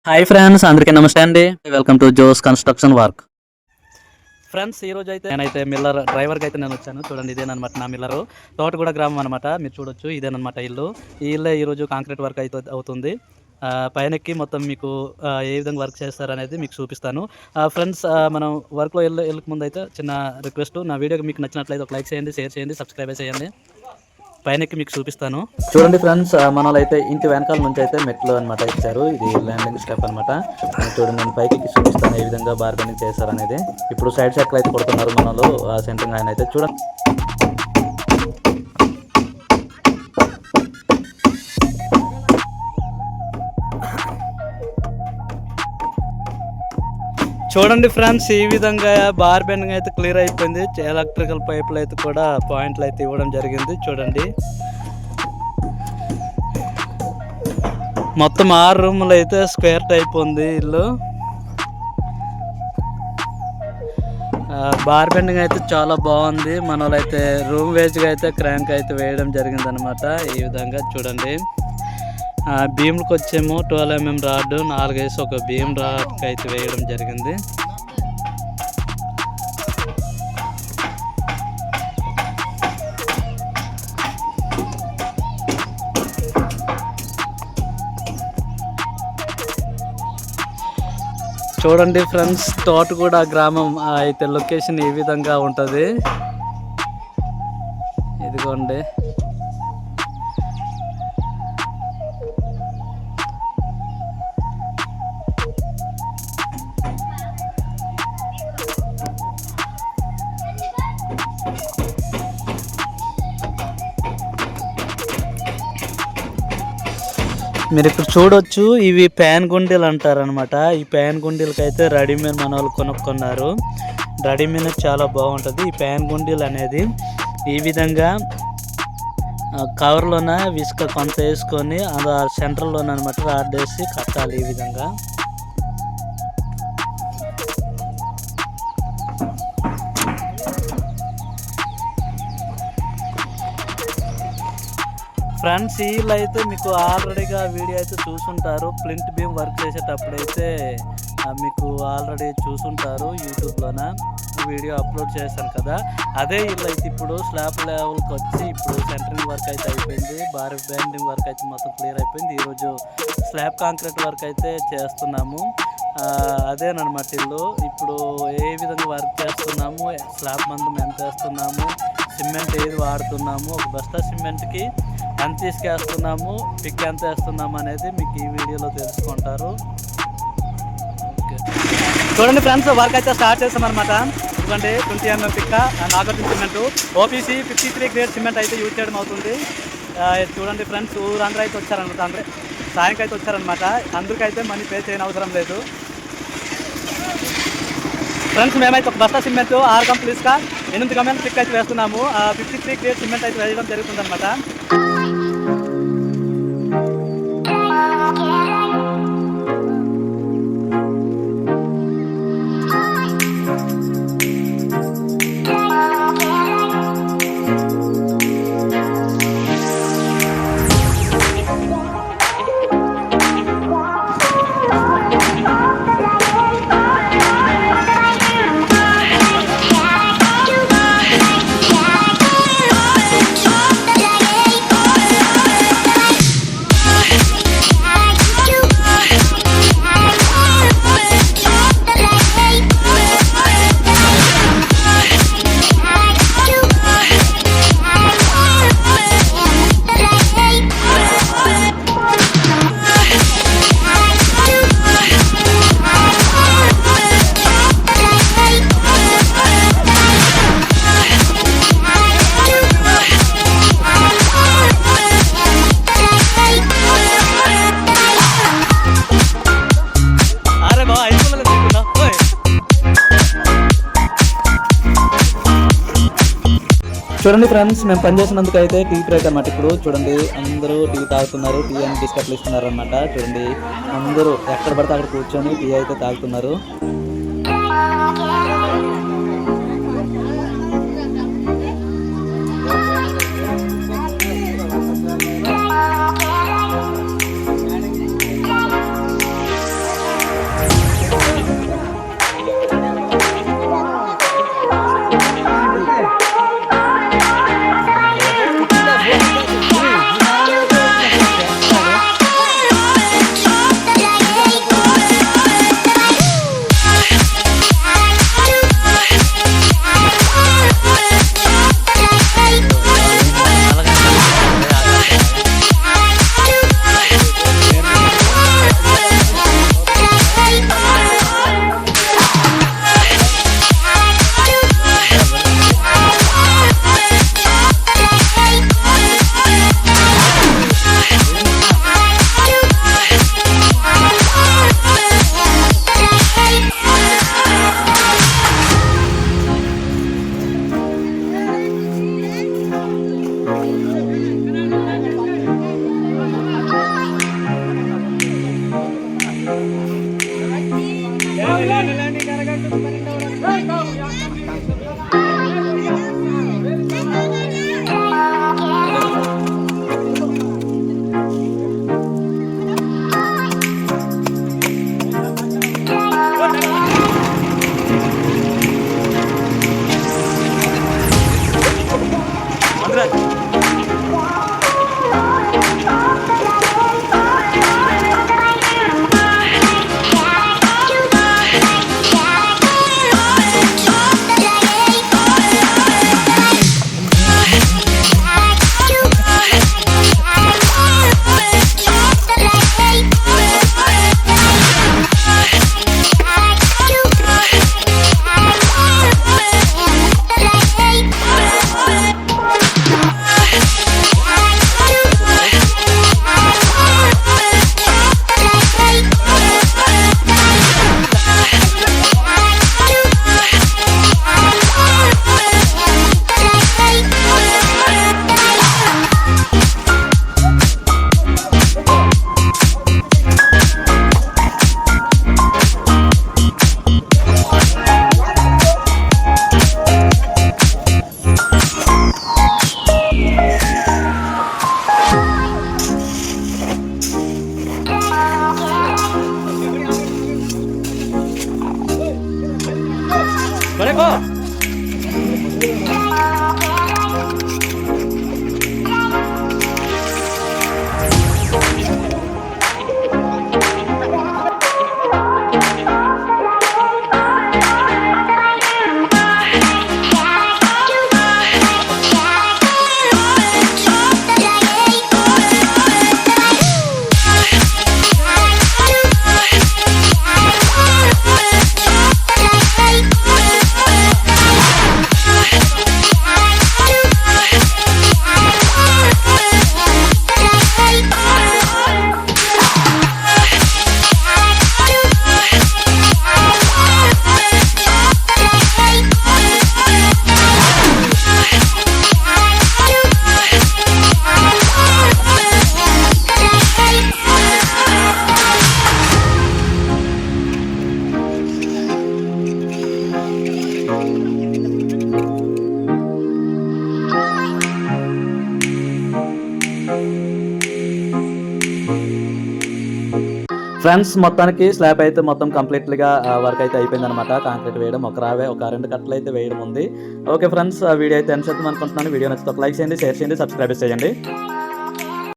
Hi friends, అందరికీ నమస్తే అండి. Welcome to Jose construction work. Friends, ఈరోజు అయితే నేనైతే మిల్లర్ డ్రైవర్కి అయితే నేను వచ్చాను. చూడండి, ఇదేనమాట నా మిల్లరు. తోటగూడ గ్రామం అనమాట. మీరు చూడొచ్చు, ఇదేనమాట ఇల్లు. ఈ ఇల్లే ఈరోజు కాంక్రీట్ వర్క్ అయితే అవుతుంది. పైనకి మొత్తం మీకు ఏ విధంగా వర్క్ చేస్తారనేది మీకు చూపిస్తాను. ఫ్రెండ్స్, మనం వర్క్లో వెళ్ళక ముందు అయితే చిన్న రిక్వెస్ట్, నా వీడియోకి మీకు నచ్చినట్లయితే ఒక లైక్ చేయండి, షేర్ చేయండి, సబ్స్క్రైబ్ చేయండి. పైనకి మీకు చూపిస్తాను. చూడండి ఫ్రెండ్స్, మనలో అయితే ఇంటి వెనకాల నుంచి అయితే మెట్లు అనమాట ఇచ్చారు. ఇది ల్యాండింగ్ స్టెప్ అనమాట. చూడండి, నేను పైకి చూపిస్తాను ఏ విధంగా బార్గెనింగ్ చేశారు అనేది. ఇప్పుడు సైడ్ చెక్కలు అయితే కొడుతున్నారు మనలో. సెంటరింగ్ ఆయన అయితే చూడండి. చూడండి ఫ్రెండ్స్, ఈ విధంగా బార్ బెండింగ్ అయితే క్లియర్ అయిపోయింది. ఎలక్ట్రికల్ పైపులు అయితే కూడా పాయింట్లు అయితే ఇవ్వడం జరిగింది. చూడండి, మొత్తం 6 రూములు అయితే స్క్వేర్ టైప్ ఉంది ఇల్లు. బార్ బెండింగ్ అయితే చాలా బాగుంది. మన వాళ్ళైతే రూమ్ వేజ్గా అయితే క్రాంక్ అయితే వేయడం జరిగింది అనమాట. ఈ విధంగా చూడండి, బీమ్కి వచ్చేమో 12 mm రాడ్ 4 వేసి ఒక బీమ్ రాడ్కి అయితే వేయడం జరిగింది. చూడండి ఫ్రెండ్స్, తోటగూడ గ్రామం అయితే లొకేషన్ ఈ విధంగా ఉంటుంది. ఇదిగోండి, మీరు ఇక్కడ చూడొచ్చు, ఇవి ప్యాన్ గుండీలు అంటారనమాట. ఈ ప్యాన్ గుండీలకి అయితే రెడీమేడ్ మన వాళ్ళు కొనుక్కున్నారు. రెడీమేడ్ చాలా బాగుంటుంది. ఈ ప్యాన్ గుండీలు అనేది ఈ విధంగా కవర్లోన విసుక కొంత వేసుకొని అది సెంటర్లోన అనమాట రాడ్ వేసి కట్టాలి. ఈ విధంగా ఫ్రెండ్స్, వీళ్ళు అయితే మీకు ఆల్రెడీగా వీడియో అయితే చూసుంటారు. ప్లింట్ బీమ్ వర్క్ చేసేటప్పుడైతే మీకు ఆల్రెడీ చూసుంటారు. యూట్యూబ్లోన వీడియో అప్లోడ్ చేశాను కదా, అదే వీళ్ళు అయితే ఇప్పుడు స్లాబ్ లెవెల్కి వచ్చి ఇప్పుడు సెంటరింగ్ వర్క్ అయితే అయిపోయింది. బార్ బెండింగ్ వర్క్ అయితే మొత్తం క్లియర్ అయిపోయింది. ఈరోజు స్లాబ్ కాంక్రీట్ వర్క్ అయితే చేస్తున్నాము. అదేనమాట ఇల్లు. ఇప్పుడు ఏ విధంగా వర్క్ చేస్తున్నాము, స్లాబ్ మందం ఎంత వేస్తున్నాము, సిమెంట్ ఏది వాడుతున్నాము, ఒక బస్తా సిమెంట్కి ఎంత తీసుకేస్తున్నాము, పిక్ ఎంత వేస్తున్నాము అనేది మీకు ఈ వీడియోలో తెలుసుకుంటారు. చూడండి ఫ్రెండ్స్, వర్క్ అయితే స్టార్ట్ చేస్తామన్నమాట. ఎందుకంటే 20 mm పిక్క Nagarjuna cement OPC 53 grade cement అయితే యూజ్ చేయడం అవుతుంది. చూడండి ఫ్రెండ్స్, ఊరందరూ అయితే వచ్చారనమాట. అందరూ సాయంకి అయితే వచ్చారనమాట. అందరికైతే మనీ పే చేయని అవసరం లేదు. ఫ్రెండ్స్, మేమైతే ఒక బస్తా సిమెంట్ 6 కంప్లీస్గా 8 గమ్యాల పిక్ అయితే వేస్తున్నాము. 53 గ్రేడ్ సిమెంట్ అయితే వేయడం జరుగుతుంది అనమాట. చూడండి ఫ్రెండ్స్, మేము పనిచేసినందుకు అయితే టీ బ్రేక్ అన్నమాట. ఇప్పుడు చూడండి, అందరూ టీ తాగుతున్నారు. టీ అని బిస్కెట్లు ఇస్తున్నారు అనమాట. చూడండి, అందరూ ఎక్కడ పడితే అక్కడ కూర్చొని టీ అయితే తాగుతున్నారు. బ్రేకో. ఫ్రెండ్స్ మొత్తానికి స్లాబ్ అయితే మొత్తం కంప్లీట్గా వర్క్ అయితే అయిపోయింది అనమాట. కాంక్రీట్ వేయడం ఒక 2 కట్టలు అయితే వేయడం ఉంది. ఓకే ఫ్రెండ్స్, వీడియో అయితే ఎన్సేద్దాం అనుకుంటున్నాను. వీడియో నచ్చితే ఒక లైక్ చేయండి, షేర్ చేయండి, సబ్స్క్రైబ్ చేయండి.